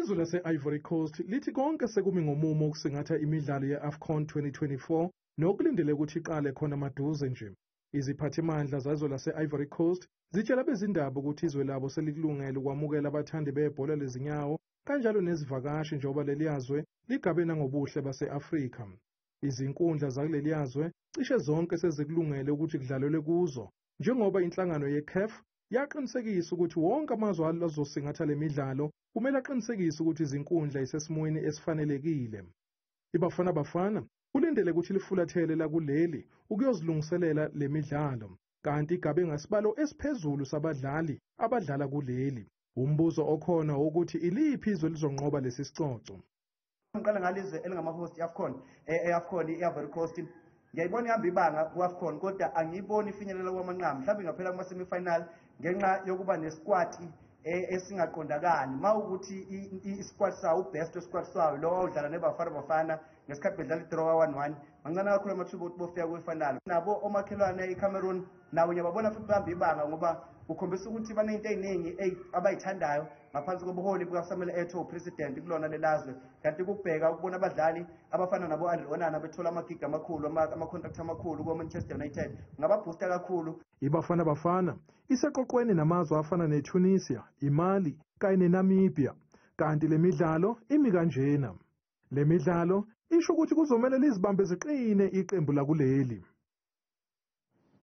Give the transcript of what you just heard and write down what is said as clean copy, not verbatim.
Izwe lase-Ivory Coast lithi konke sekumi ngomumo ukusingatha imidlalo ye-Afcon 2024 nokulindele ukuthi iqale khona maduze nje. Iziphathimandla zazwe lase-Ivory Coast zitshela bezindaba ukuthi izwe labo selikulungele ukwamukela abathandi bebhola lezinyawo kanjalo nezivakashi njengoba leli yazwe ligabena ngobuhle base-Afrika. Izinkundla zakuleli yazwe cishe zonke sezikulungele ukuthi kudlalelwe kuzo njengoba inhlangano ye-CAF yaqinisekisa ukuthi wonke amazwe azosingatha le midlalo kumele aqinisekise ukuthi izinkundla isesimweni esifanelekile. iBafana Bafana kulindele ukuthi lifulathele lakuleli ukuyozilungiselela le midlalo kanti igabe ngasibalo esiphezulu sabadlali abadlala kuleli. Umbuzo okhona ukuthi iliphi izwe lizonqoba lesi sicoco. Ngiqala ngalizwe elingama-host ye-Afcon, e-Afcon i-Ivory Coast. Ngiyayibona ihamba ibanga ku-Afcon kodwa angiyiboni ifinyelela kwamanqamu. Mhlawumbe ngaphela kuma-semifinal ngenxa yokuba nesquad esingaqondakali. Mawukuthi isquad sawo ubest squad sawo lo awudlala neBafana Bafana ngesikhathi bedlala i-draw 1-1 mancane kakhulu amathuba ukuthi bofika kwi-final. Nabo omakhelwane iCameroon nawo ngiyababona futhi bahamba ibanga ngoba ukhombisa ukuthi banento eziningi abayithandayo ngaphansi kobuholi bukaSamuel Eto'o president kulona lelazwe. Kanti ukubheka ukubona abadlali abafana nabo Andre Onana bethola amagigi amakhulu ama-contract amakhulu ko-Manchester United ngababooster kakhulu. iBafana Bafana iseqoqweni namazwe afana neTunisia, iMali kanye neNamibia kanti le midlalo imi kanjena. Le midlalo isho ukuthi kuzomela lizibambe ziqine iqembu lakuleli.